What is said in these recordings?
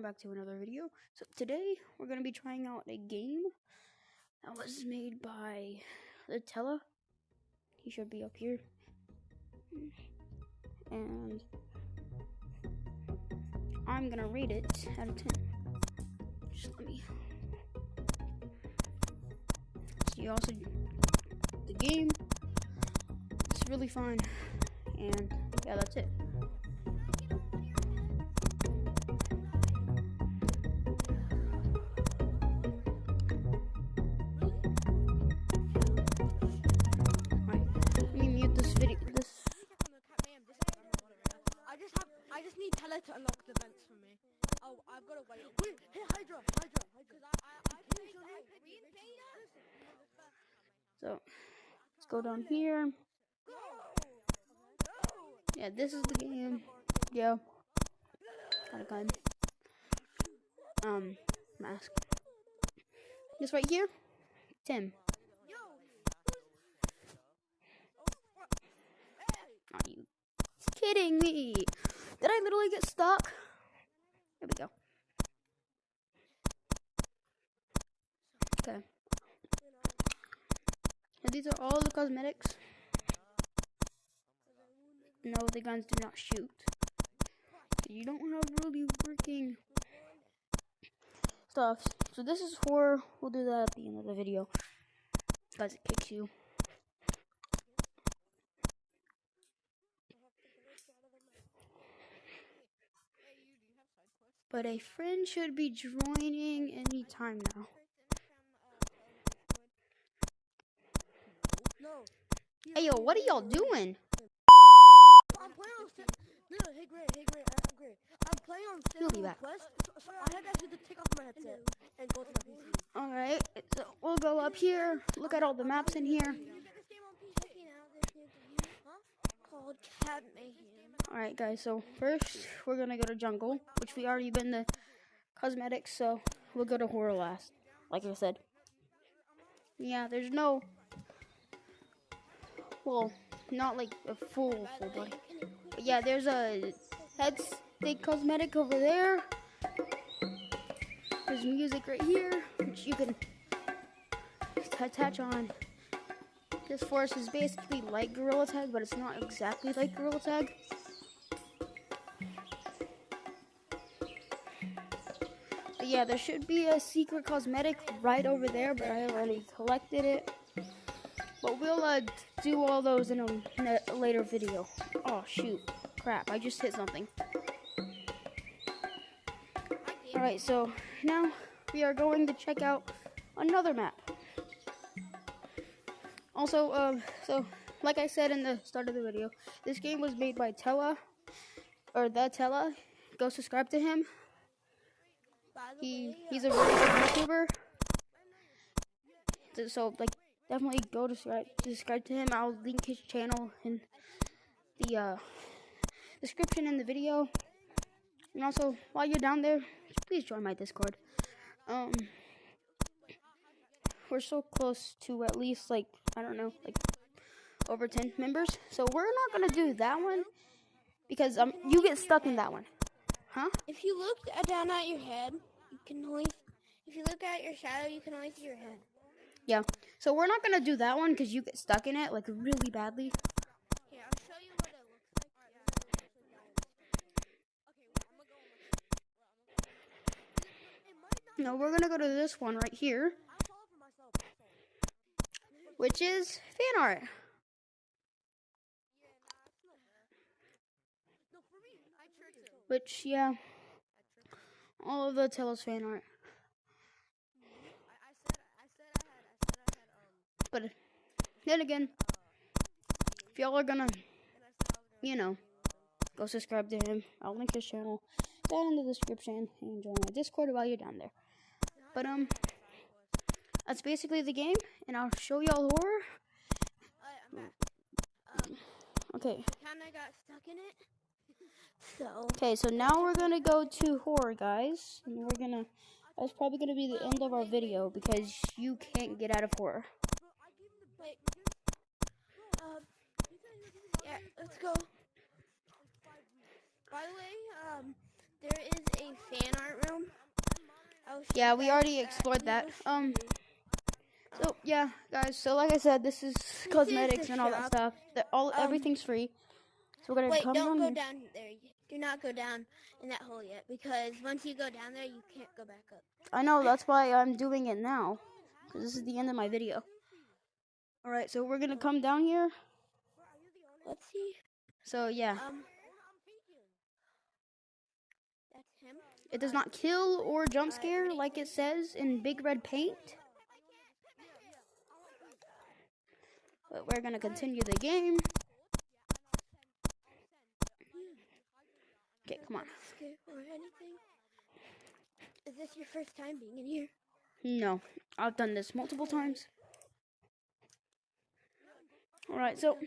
back to another video. So today we're going to be trying out a game that was made by the Tella. He should be up here. And I'm going to rate it out of 10. Just let me see. Also, the game, it's really fun. And yeah, that's it. I just need Tella to unlock the vents for me. Oh, I've got to wait. Wait, hey, Hydra. So, let's go down here. Yeah, this is the game. Yeah. Got a gun. Mask. This right here, Tim. Are you kidding me? Did I literally get stuck? There we go. Okay. And these are all the cosmetics. No, the guns do not shoot. You don't have really working stuff. So this is horror. We'll do that at the end of the video. Because it kicks you. But a friend should be joining any time now. Hey yo, what are y'all doing? I'm playing on hey Gray, I'm Gray. I'm playing on Cinnamon Quest, so I had to actually take off my headset and go to my PC. Alright, so we'll go up here, look at all the maps in here. Called Cat Mayhem. Alright guys, so first we're gonna go to jungle, which we already been to cosmetics, so we'll go to horror last, like I said. Yeah, there's no, well, not like a full body. But yeah, there's a head steak cosmetic over there. There's music right here, which you can attach on. This forest is basically like Gorilla Tag, but it's not exactly like Gorilla Tag. But yeah, there should be a secret cosmetic right over there, but I already collected it. But we'll do all those in a later video. Oh shoot, crap, I just hit something. Alright, so now we are going to check out another map. Also, so like I said in the start of the video, this game was made by Tella, or the Tella. Go subscribe to him. He's a really good YouTuber. So like, definitely go subscribe to him. I'll link his channel in the description in the video. And also, while you're down there, please join my Discord. We're so close to at least, like, I don't know, like over 10 members. So we're not gonna do that one because you get stuck in that one. Huh? If you look down at your head, you can only. If you look at your shadow, you can only see your head. Yeah. So we're not gonna do that one because you get stuck in it like really badly. Here, I'll show you what it looks like. No, we're gonna go to this one right here, which is fan art. Which, yeah, all of the Tella's fan art. But then again, if y'all are gonna, you know, go subscribe to him, I'll link his channel down in the description and join my Discord while you're down there. But that's basically the game, and I'll show y'all horror. Okay. Kinda got stuck in it. Okay, so now we're gonna go to horror, guys, and that's probably gonna be the end of our video because you can't get out of horror. Wait. Yeah, let's go. By the way, there is a fan art room. Yeah, we already explored that. So yeah, guys. So like I said, this is cosmetics and all that stuff. Everything's free. So we're gonna come don't down go here. down there. Do not go down in that hole yet, because once you go down there, you can't go back up. I know, that's why I'm doing it now, because this is the end of my video. All right, so we're gonna come down here. Let's see. So yeah. That's him. It does not kill or jump scare like it says in big red paint. But we're gonna continue the game. Okay, come on. Or anything? Is this your first time being in here? No, I've done this multiple times. All right, so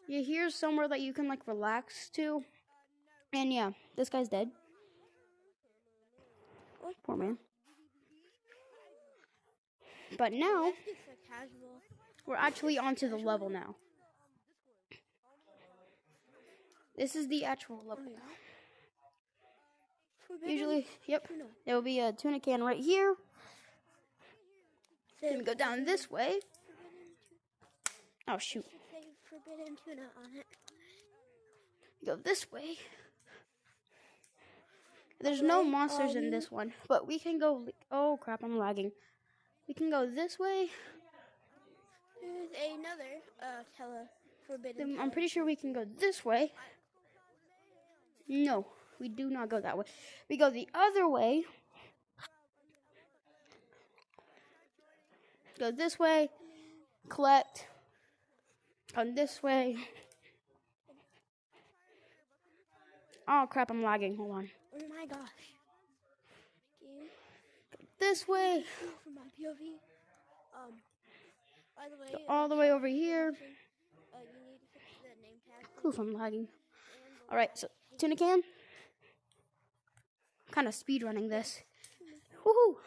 yeah, here's somewhere that you can like relax to. And yeah, this guy's dead. Poor man. But now, we're actually onto the level now. This is the actual level now. Usually, yep, there will be a tuna can right here. Then we go down this way. Oh, shoot. Forbidden tuna on it. Go this way. There's no monsters in this one, but we can go. Oh crap, I'm lagging. We can go this way. There's another forbidden. I'm pretty sure we can go this way. No, we do not go that way. We go the other way. Go this way. Collect. Come this way. Oh crap, I'm lagging. Hold on. Oh my gosh. This way. From my POV. By the way, go all the way over here. You need to fix the name tag. Oof, I'm lagging. Alright, so tuna can. Kind of speed running this. Woohoo!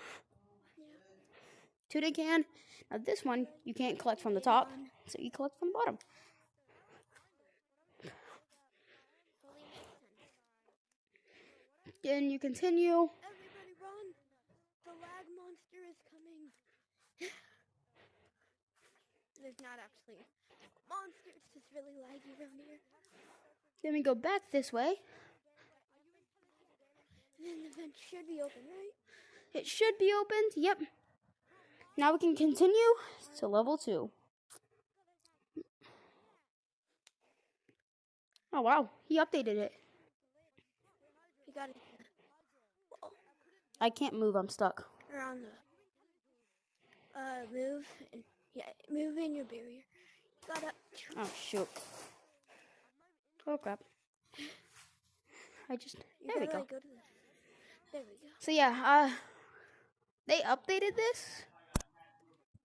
Tuna can. Now this one you can't collect from the top, so you collect from the bottom. Then you continue. Everybody run! The lag monster is coming. There's not actually a monster, it's just really laggy around here. Then we go back this way. And then the vent should be open, right? It should be opened, yep. Now we can continue to level 2. Oh wow, he updated it. You got it. I can't move, I'm stuck. Around the move and move in your barrier. You gotta. Oh shoot. Oh crap. There we go. There we go. So yeah, they updated this.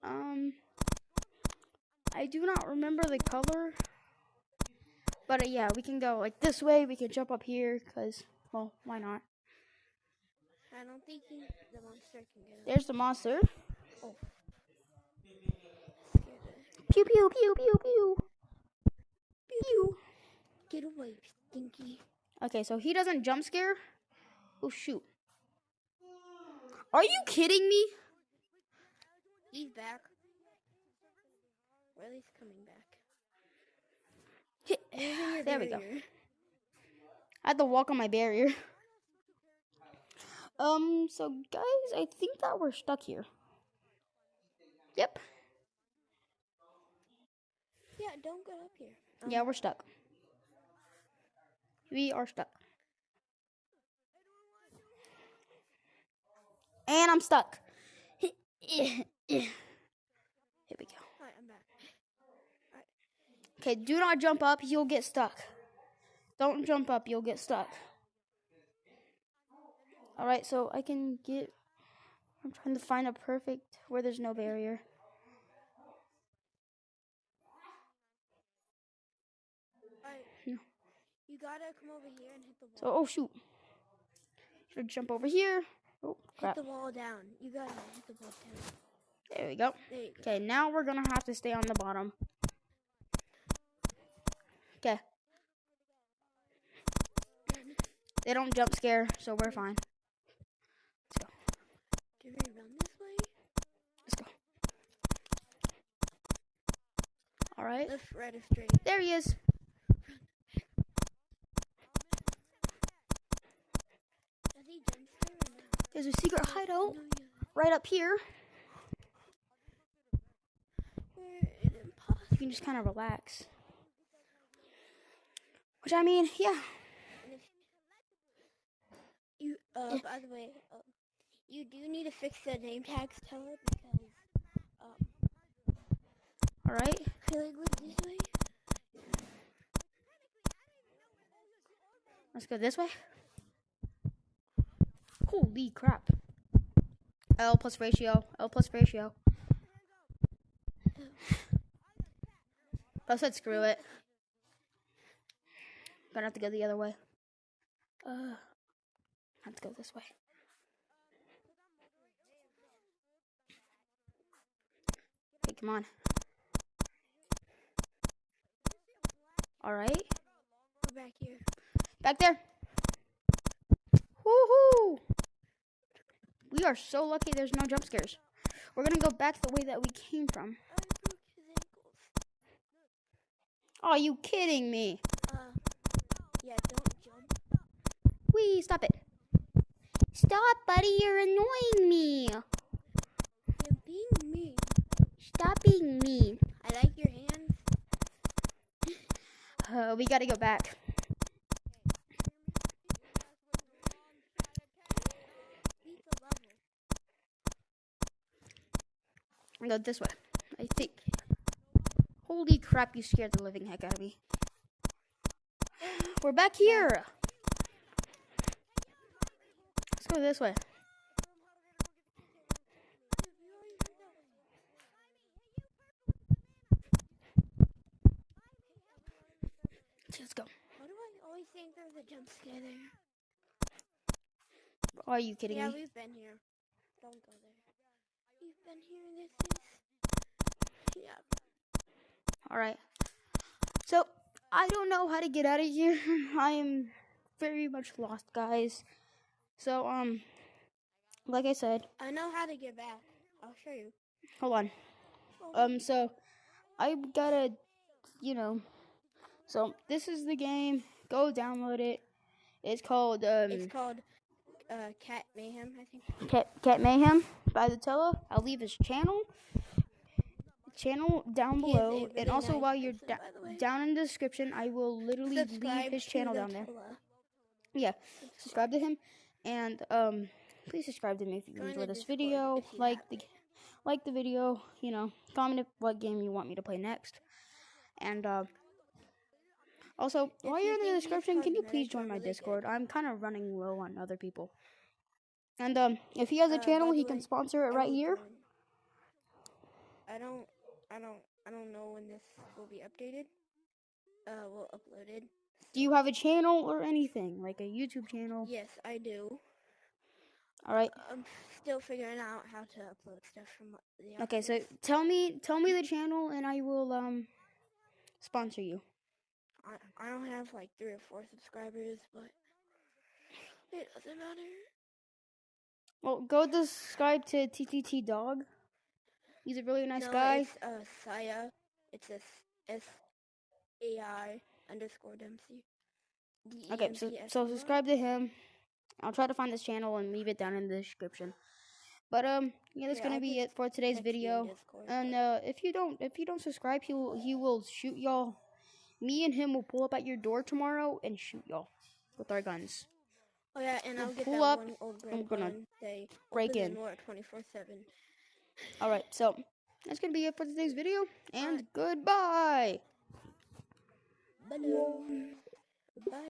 I do not remember the color. But yeah, we can go like this way. We can jump up here because, well, why not? I don't think the monster can get up. There's the monster. Oh. Pew, pew, pew, pew, pew. Pew. Get away, stinky. Okay, so he doesn't jump scare. Oh, shoot. Are you kidding me? He's back. Or at least coming back. There we go. I had to walk on my barrier. So guys, I think that we're stuck here. Yep. Yeah, don't go up here. Yeah, we're stuck. We are stuck. And I'm stuck. Here we go. Alright, I'm back. Alright. Okay, do not jump up, you'll get stuck. Don't jump up, you'll get stuck. Alright, so I'm trying to find a perfect where there's no barrier. Alright. No. You gotta come over here and hit the wall. So, oh shoot. Should jump over here. Oh, crap. Hit the wall down. You gotta hit the wall down. There we go. There you go. Okay, now we're gonna have to stay on the bottom. Okay. They don't jump scare, so we're fine. Let's go. Do we run this way? Let's go. All right. Left, right, or straight? There he is. Does he jump scare or no? There's a secret hideout No, yeah. right up here. Where is it impossible? You can just kind of relax. Which, I mean, yeah. You, by the way, you do need to fix the name tags, Teller, because, All right. I like look this way. Let's go this way. Holy crap. L plus ratio. L plus ratio. I said screw it. Gonna have to go the other way. Have to go this way. Okay, come on. Alright. We're back here. Back there. Woohoo! We are so lucky there's no jump scares. We're gonna go back the way that we came from. I broke his ankles. Are you kidding me? Yeah, don't jump. Wee, stop it. Stop, buddy, you're annoying me. You're being mean. Stop being mean. I like your hands. We gotta go back. Beat the level. I'll go this way, I think. Holy crap, you scared the living heck out of me. We're back here. Let's go this way. Let's go. Why do I always think there's a jump scare there? Are you kidding Yeah, me? we've been here. Don't go there. We've been here. This is... Yeah. Alright. So, I don't know how to get out of here. I am very much lost, guys. So, like I said, I know how to get back. I'll show you. hold on. So, I gotta, so this is the game. Go download it. It's called, It's called, Cat Mayhem, I think. Cat Mayhem by the Tella. I'll leave his channel down He is a below. really And also, nice while you're person, by the way. down in the description, I will literally Subscribe leave his to channel the down there. Tella. Yeah, subscribe to him, and please subscribe to me if you Join enjoyed the this Discord video. if you Like the video. Comment what game you want me to play next, and also while you're in the description, can you please join my Discord? I'm kind of running low on other people, and if he has a channel, by the he can way, sponsor it right here. I don't know when this will be updated. Will uploaded. Do you have a channel or anything like a YouTube channel? Yes, I do. All right. I'm still figuring out how to upload stuff from the. Okay, so tell me the channel, and I will sponsor you. I don't have like 3 or 4 subscribers, but it doesn't matter. Well, go subscribe to TTT Dog. He's a really nice guy. It's Saya. It's SAI _ Dempsey. Okay, so subscribe to him. I'll try to find this channel and leave it down in the description. But yeah, that's gonna be it for today's video. And if you don't subscribe, he will shoot y'all. Me and him will pull up at your door tomorrow and shoot y'all with our guns. Oh yeah, and I'll get pull that up, one old I'm gonna and say break in. 24/7. All right, so that's gonna be it for today's video, and goodbye. Bye. Bye.